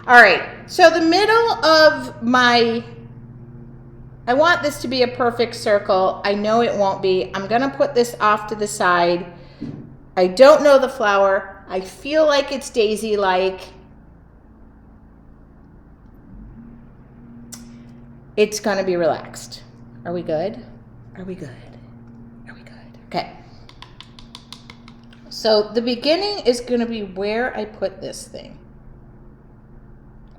All right, so the middle of my, I want this to be a perfect circle. I know it won't be. I'm gonna put this off to the side. I don't know the flower. I feel like it's daisy-like. It's gonna be relaxed. Are we good? Are we good? Are we good? Okay. So the beginning is gonna be where I put this thing.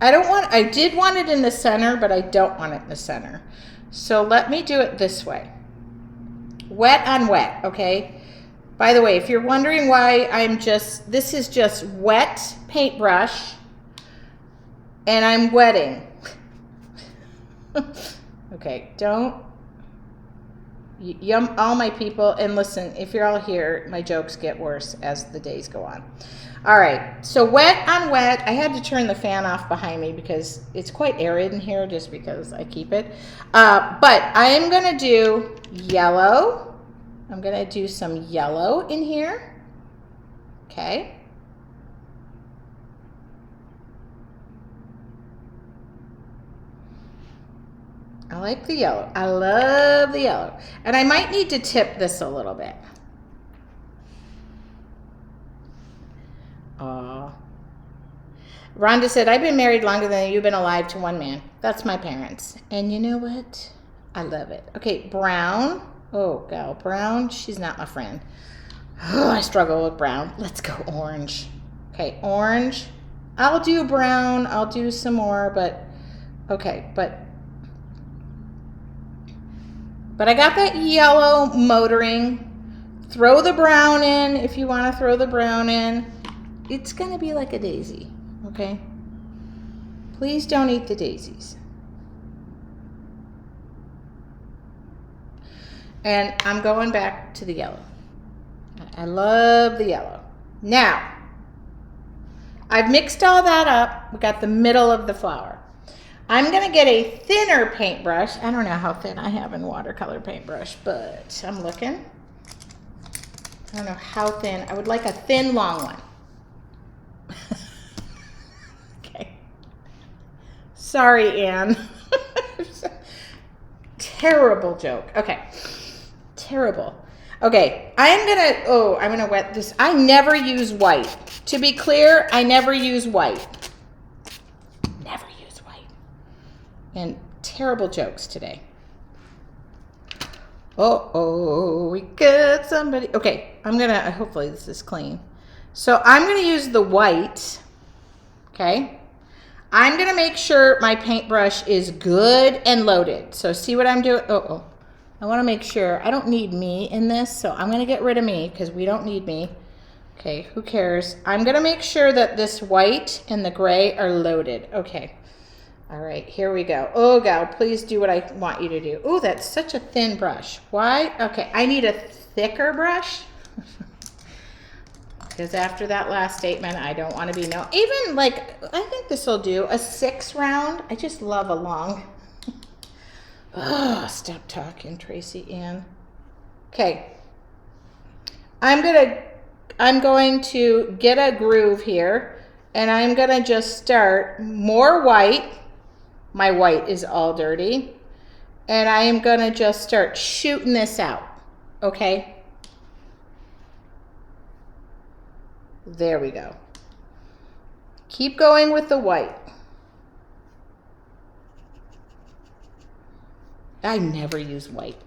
I did want it in the center, but I don't want it in the center. So let me do it this way. Wet on wet, okay? By the way, if you're wondering why this is just wet paintbrush and I'm wetting. Okay, don't yum all my people, and listen, if you're all here, my jokes get worse as the days go on. All right, so wet on wet. I had to turn the fan off behind me because it's quite arid in here just because I keep it. But I am gonna do yellow. I'm gonna do some yellow in here, okay? I like the yellow. I love the yellow. And I might need to tip this a little bit. Aw. Rhonda said, I've been married longer than you've been alive to one man. That's my parents. And you know what? I love it. Okay, brown. Oh, gal, brown. She's not my friend. Oh, I struggle with brown. Let's go orange. Okay, orange. I'll do brown. I'll do some more, but okay, but I got that yellow motoring. Throw the brown in if you want to throw the brown in. It's going to be like a daisy, okay? Please don't eat the daisies. And I'm going back to the yellow. I love the yellow. Now, I've mixed all that up. We got the middle of the flower. I'm gonna get a thinner paintbrush. I don't know how thin I have in watercolor paintbrush, but I'm looking. I don't know how thin. I would like a thin, long one. Okay. Sorry, Anne. Terrible joke. Okay. Terrible. Okay, I'm gonna wet this. I never use white. To be clear, I never use white. Never use white. And terrible jokes today. Oh, we got somebody. Okay, hopefully this is clean. So I'm gonna use the white, okay? I'm gonna make sure my paintbrush is good and loaded. So see what I'm doing? I wanna make sure, I don't need me in this, so I'm gonna get rid of me because we don't need me. Okay, who cares? I'm gonna make sure that this white and the gray are loaded. Okay, all right, here we go. Oh, gal, please do what I want you to do. Oh, that's such a thin brush. Why? Okay, I need a thicker brush. Because after that last statement, I don't want to be even like, I think this will do a 6 round. I just love a long. Oh, stop talking, Tracy Ann. Okay. I'm going to get a groove here, and I'm going to just start more white. My white is all dirty. And I am going to just start shooting this out. Okay? There we go. Keep going with the white. I never use white.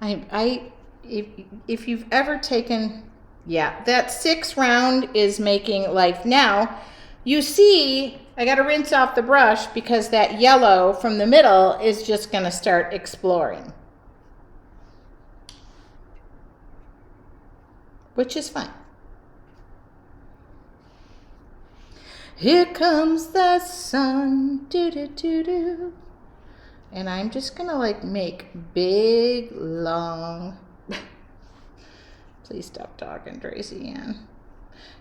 If you've ever taken, yeah, that 6 round is making life. Now, you see, I got to rinse off the brush because that yellow from the middle is just going to start exploring. Which is fine. Here comes the sun, do do do do. And I'm just gonna like make big, long. Please stop talking, Tracy Ann.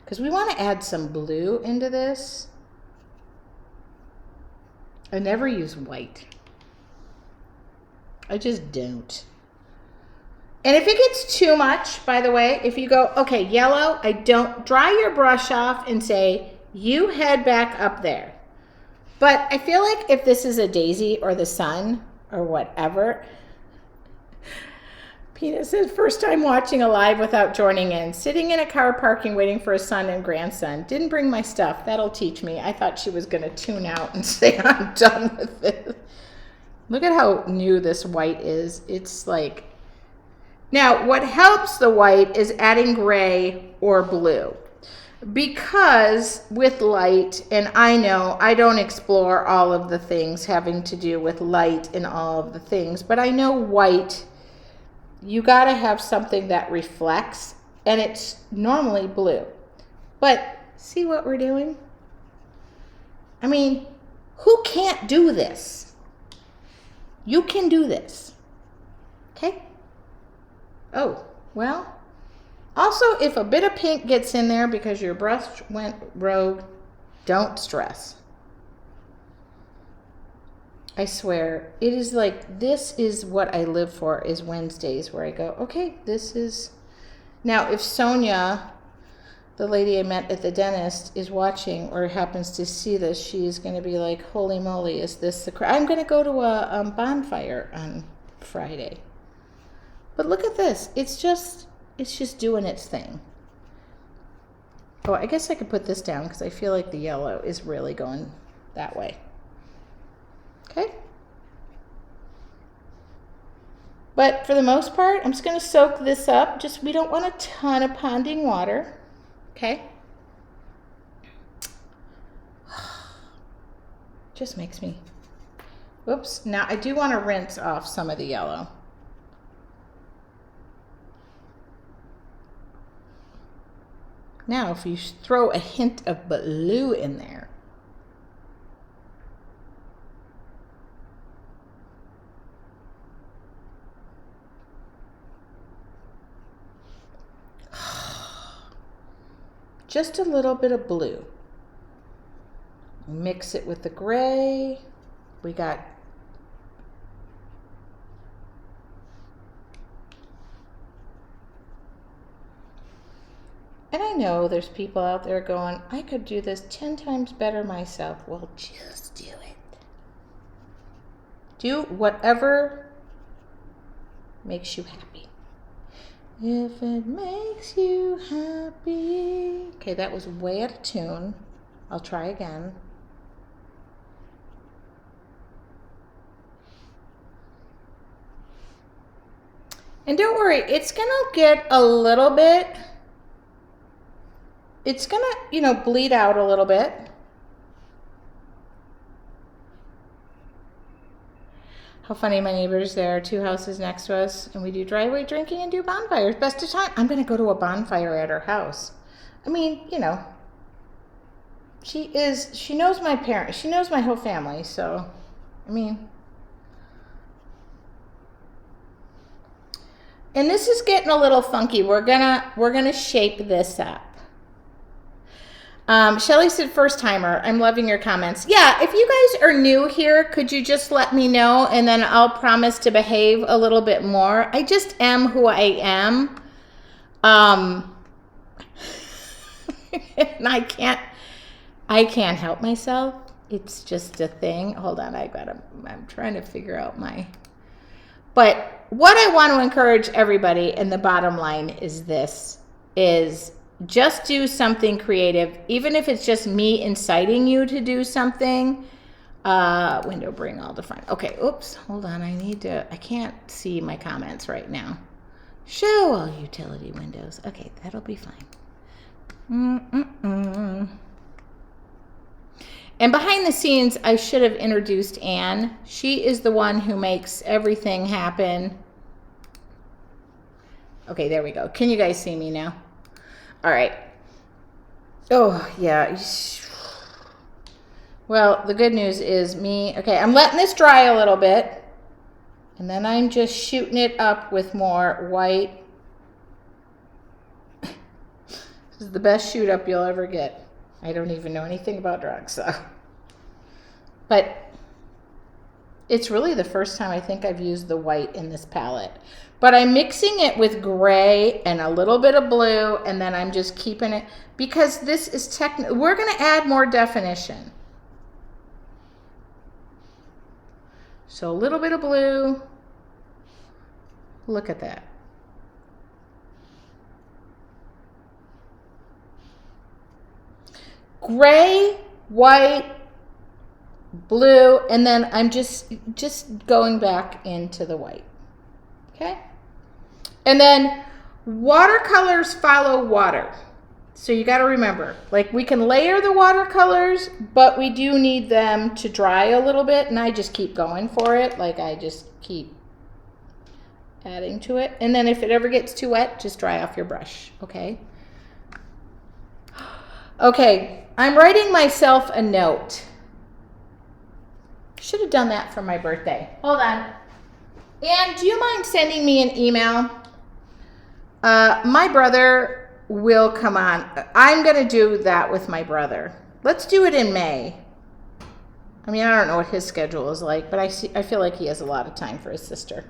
Because we want to add some blue into this. I never use white. I just don't. And if it gets too much, by the way, if you go, okay, yellow, dry your brush off and say, you head back up there. But I feel like if this is a daisy or the sun or whatever, Peanut says, first time watching a live without joining in. Sitting in a car parking waiting for a son and grandson. Didn't bring my stuff. That'll teach me. I thought she was going to tune out and say, I'm done with this. Look at how new this white is. It's like... Now, what helps the white is adding gray or blue. Because with light, and I know I don't explore all of the things having to do with light and all of the things, but I know white... You got to have something that reflects, and it's normally blue. But see what we're doing? I mean, who can't do this? You can do this. Okay? Oh, well, also if a bit of pink gets in there because your brush went rogue, don't stress. I swear, it is like, this is what I live for, is Wednesdays, where I go, okay, this is... Now, if Sonia, the lady I met at the dentist, is watching or happens to see this, she's going to be like, holy moly, is this the... I'm going to go to a bonfire on Friday. But look at this. It's just doing its thing. Oh, I guess I could put this down because I feel like the yellow is really going that way. Okay. But for the most part, I'm just going to soak this up. Just, we don't want a ton of ponding water. Okay. Just makes me, whoops. Now I do want to rinse off some of the yellow. Now, if you throw a hint of blue in there, just a little bit of blue. Mix it with the gray. We got and I know there's people out there going, I could do this 10 times better myself. Well, just do it. Do whatever makes you happy. If it makes you happy. Okay, that was way out of tune. I'll try again. And don't worry, it's gonna get a little bit, it's gonna, you know, bleed out a little bit. How funny, my neighbors, there are 2 houses next to us, and we do driveway drinking and do bonfires. Best of time. I'm going to go to a bonfire at her house. I mean, you know, she knows my parents. She knows my whole family, so, I mean. And this is getting a little funky. We're gonna shape this up. Shelly said, first timer. I'm loving your comments. Yeah, if you guys are new here, could you just let me know, and then I'll promise to behave a little bit more. I just am who I am. And I can't help myself. It's just a thing. Hold on, I'm trying to figure out but what I want to encourage everybody, and the bottom line is this, is just do something creative, even if it's just me inciting you to do something. Window bring all the fun. Okay, oops, hold on. I can't see my comments right now. Show all utility windows. Okay, that'll be fine. And behind the scenes, I should have introduced Anne. She is the one who makes everything happen. Okay, there we go. Can you guys see me now? All right. Oh, yeah. Well, the good news is okay, I'm letting this dry a little bit, and then I'm just shooting it up with more white. This is the best shoot up you'll ever get. I don't even know anything about drugs, so. But It's really the first time I think I've used the white in this palette. But I'm mixing it with gray and a little bit of blue, and then I'm just keeping it, because this is we're gonna add more definition. So a little bit of blue. Look at that. Gray, white, blue, and then I'm just going back into the white. Okay? And then watercolors follow water. So you got to remember, like, we can layer the watercolors, but we do need them to dry a little bit, and I just keep going for it. Like, I just keep adding to it. And then if it ever gets too wet, just dry off your brush, okay? Okay, I'm writing myself a note. Should have done that for my birthday. Hold on. And do you mind sending me an email? My brother will come on. I'm going to do that with my brother. Let's do it in May. I mean, I don't know what his schedule is like, but I feel like he has a lot of time for his sister.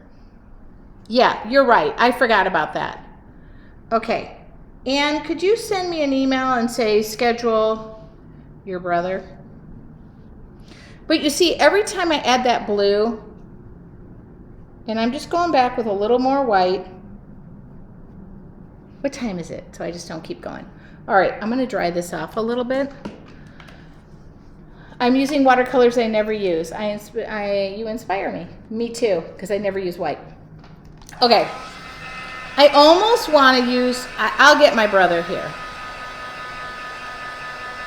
Yeah, you're right. I forgot about that. Okay. And could you send me an email and say schedule your brother? But you see, every time I add that blue, and I'm just going back with a little more white. What time is it? So I just don't keep going. All right, I'm going to dry this off a little bit. I'm using watercolors I never use. You inspire me. Me too, because I never use white. Okay. I almost want to use, I'll get my brother here.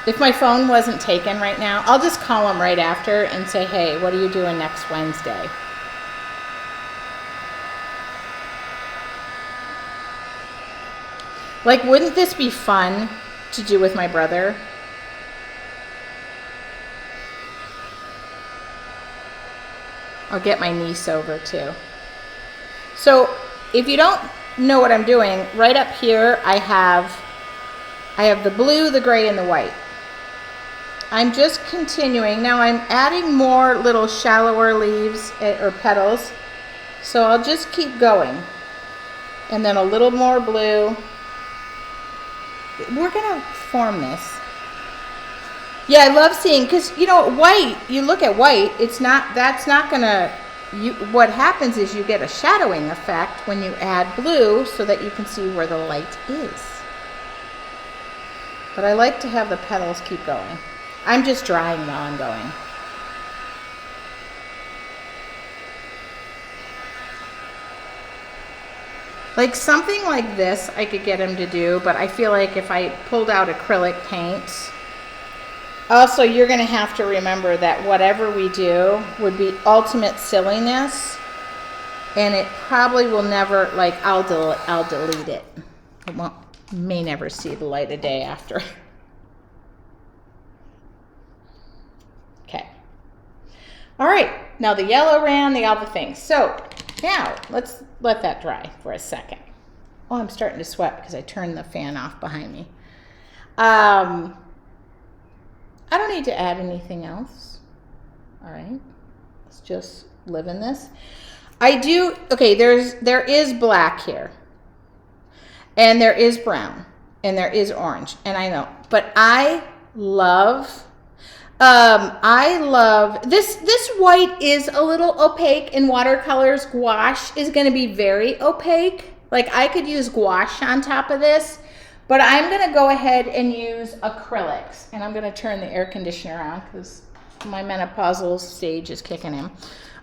If my phone wasn't taken right now, I'll just call him right after and say, hey, what are you doing next Wednesday? Like, wouldn't this be fun to do with my brother? I'll get my niece over too. So if you don't know what I'm doing, right up here I have the blue, the gray, and the white. I'm just continuing. Now I'm adding more little shallower leaves or petals. So I'll just keep going. And then a little more blue. We're gonna form this. Yeah, I love seeing, because you know, white, you look at white, that's not gonna, what happens is you get a shadowing effect when you add blue so that you can see where the light is. But I like to have the petals keep going. I'm just drying while I'm going. Like something like this I could get him to do, but I feel like if I pulled out acrylic paints. Also, you're going to have to remember that whatever we do would be ultimate silliness, and it probably will never, like, I'll delete it. It may never see the light of day after. Okay. All right. Now the yellow ran, the other things. So now let's let that dry for a second. Oh, I'm starting to sweat because I turned the fan off behind me. I don't need to add anything else. All right, let's just live in this. Okay, there is black here, and there is brown, and there is orange, and I know, but I love this white is a little opaque in watercolors. Gouache is going to be very opaque. Like, I could use gouache on top of this. But I'm going to go ahead and use acrylics. And I'm going to turn the air conditioner on because my menopausal stage is kicking in.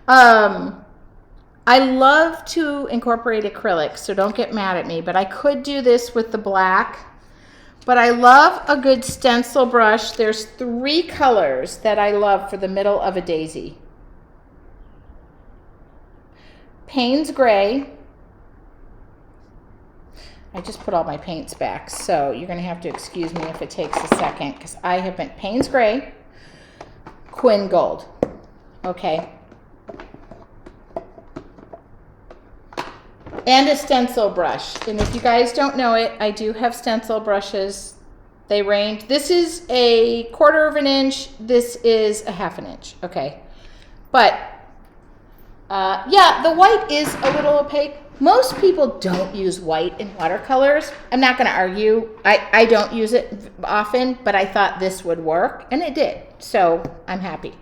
I love to incorporate acrylics, so don't get mad at me. But I could do this with the black. But I love a good stencil brush. There's 3 colors that I love for the middle of a daisy. Payne's Gray. I just put all my paints back, so you're going to have to excuse me if it takes a second, because I have been Payne's Gray, Quinn Gold. Okay. And a stencil brush. And if you guys don't know it, I do have stencil brushes. They range. This is a 1/4 of an inch. This is a 1/2 inch. Okay. But Yeah, the white is a little opaque. Most people don't use white in watercolors. I'm not going to argue. I don't use it often, but I thought this would work, and it did. So I'm happy.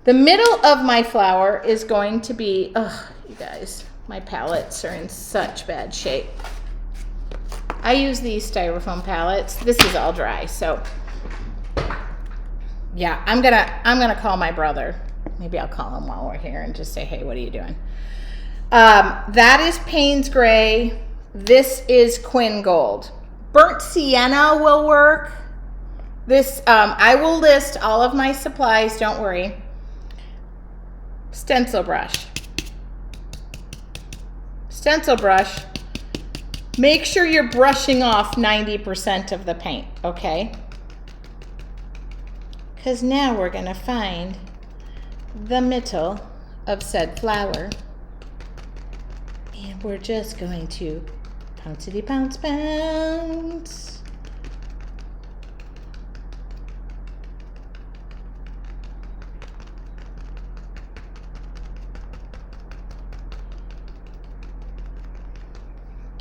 The middle of my flower is going to be, oh, you guys, my palettes are in such bad shape. I use these styrofoam palettes. This is all dry, so yeah, I'm gonna call my brother. Maybe I'll call him while we're here and just say, hey, what are you doing? That is Payne's Gray. This is Quin Gold. Burnt Sienna will work. This, I will list all of my supplies, don't worry. Stencil brush. Stencil brush. Make sure you're brushing off 90% of the paint, okay? Because now we're gonna find the middle of said flower. And we're just going to pouncity pounce pounce.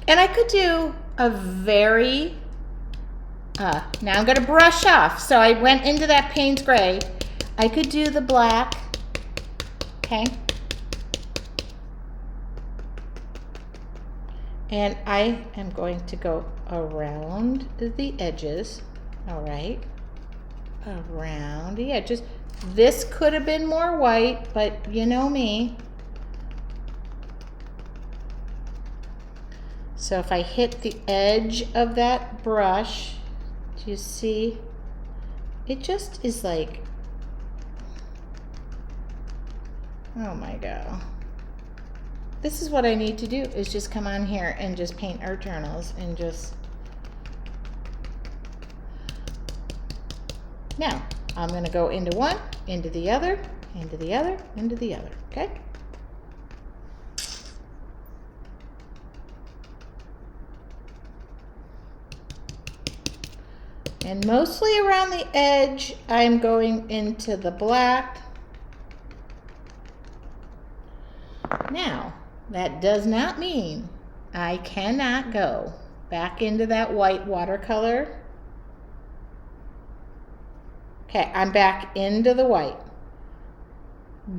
And I could do a very, now I'm gonna brush off. So I went into that Payne's Gray. I could do the black, okay? And I am going to go around the edges, all right? Around the edges. This could have been more white, but you know me. So if I hit the edge of that brush, do you see? It just is like, oh my God. This is what I need to do, is just come on here and just paint art journals and just. Now, I'm gonna go into one, into the other, into the other, into the other, okay? And mostly around the edge, I'm going into the black. Now, that does not mean I cannot go back into that white watercolor. Okay, I'm back into the white.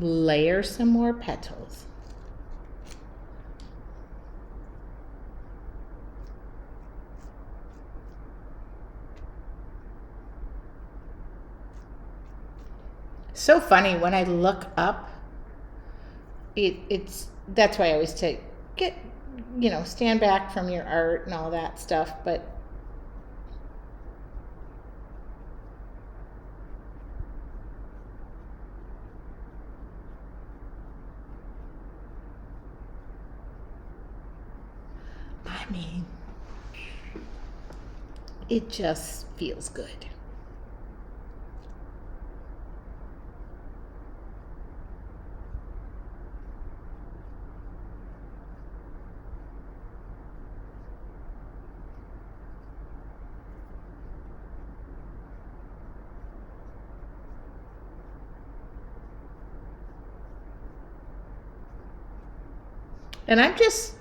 Layer some more petals. So funny when I look up, that's why I always say stand back from your art and all that stuff, but I mean, it just feels good. And I'm just,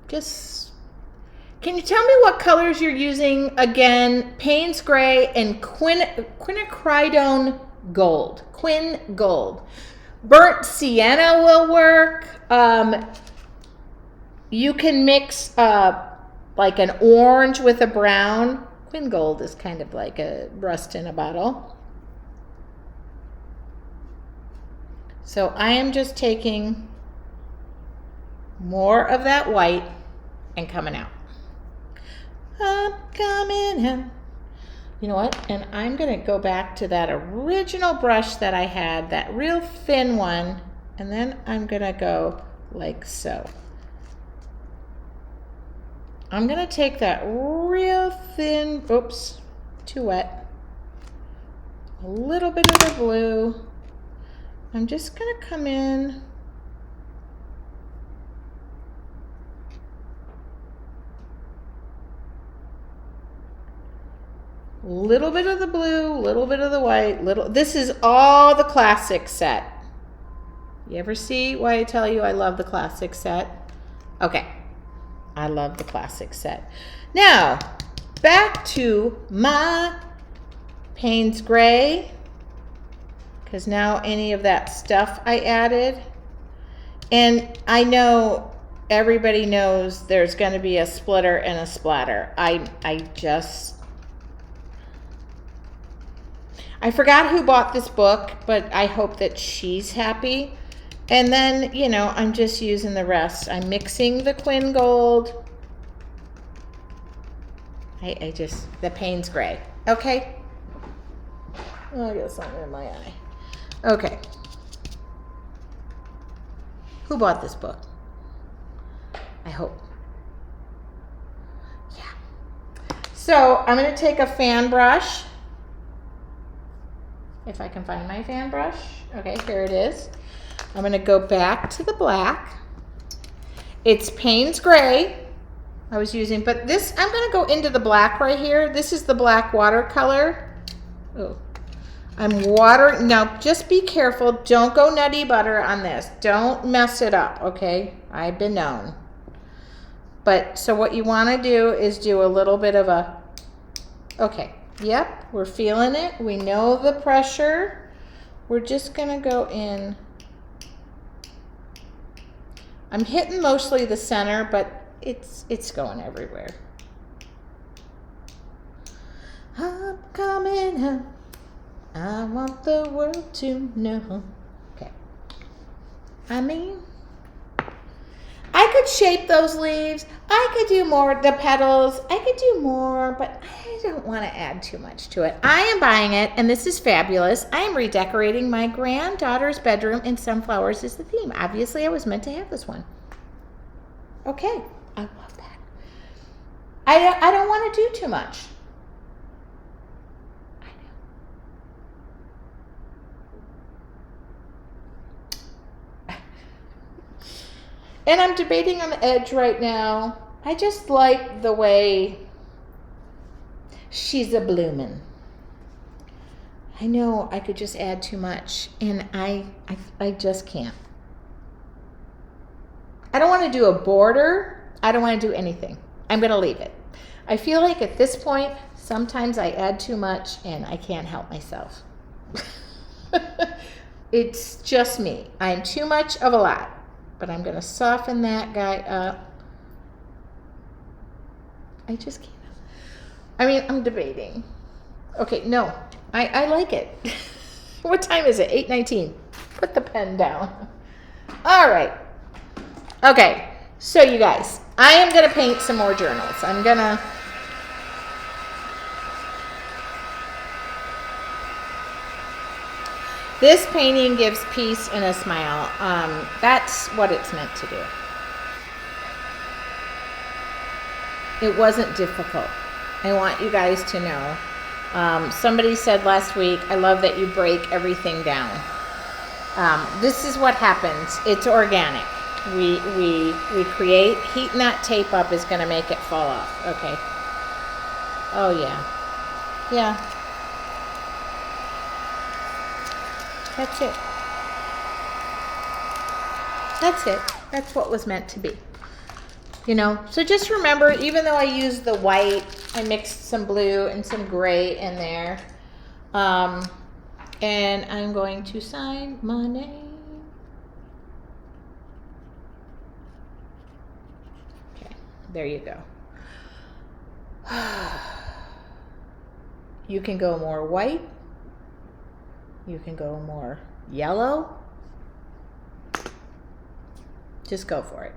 can you tell me what colors you're using again? Payne's Gray and quinacridone gold. Quin Gold. Burnt Sienna will work. You can mix like an orange with a brown. Quin Gold is kind of like a rust in a bottle. So I am just taking more of that white and coming out. I'm coming out. You know what? And I'm going to go back to that original brush that I had, that real thin one, and then I'm going to go like so. I'm going to take that real thin, oops, too wet, a little bit of the blue. I'm just going to come in little bit of the blue, little bit of the white, this is all the classic set. You ever see why I tell you I love the classic set? Okay, I love the classic set. Now, back to my Payne's Gray, because now any of that stuff I added, and I know everybody knows there's going to be a splitter and a splatter. I forgot who bought this book, but I hope that she's happy. And then, you know, I'm just using the rest. I'm mixing the Quin Gold. The Payne's Gray. Okay. Oh, I got something in my eye. Okay. Who bought this book? I hope. Yeah. So I'm going to take a fan brush. If I can find my fan brush. Okay, here it is. I'm going to go back to the black. It's Payne's Gray I was using, but this, I'm going to go into the black right here. This is the black watercolor. Oh, I'm watering. Now, just be careful. Don't go nutty butter on this. Don't mess it up, okay? I've been known. But, so what you want to do is do a little bit of a, okay, yep, we're feeling it. We know the pressure. We're just going to go in. I'm hitting mostly the center, but it's going everywhere. I'm coming up. I want the world to know. Okay. I mean, I could shape those leaves. I could do more, the petals. I could do more, but I don't want to add too much to it. I am buying it, and this is fabulous. I am redecorating my granddaughter's bedroom, and sunflowers is the theme. Obviously, I was meant to have this one. Okay, I love that. I don't want to do too much. And I'm debating on the edge right now. I just like the way she's a bloomin'. I know I could just add too much, and I just can't. I don't want to do a border. I don't want to do anything. I'm going to leave it. I feel like at this point, sometimes I add too much, and I can't help myself. It's just me. I'm too much of a lot. But I'm going to soften that guy up. I just can't. I mean, I'm debating. Okay, no. I like it. What time is it? 8:19. Put the pen down. All right. Okay, so you guys, I am going to paint some more journals. I'm going to... This painting gives peace and a smile. That's what it's meant to do. It wasn't difficult. I want you guys to know. Somebody said last week, I love that you break everything down. This is what happens. It's organic. We create. Heating that tape up is going to make it fall off. Okay. Oh, yeah. Yeah. That's it. That's it. That's what was meant to be. You know, so just remember, even though I used the white, I mixed some blue and some gray in there. And I'm going to sign my name. Okay, there you go. You can go more white. You can go more yellow. Just go for it.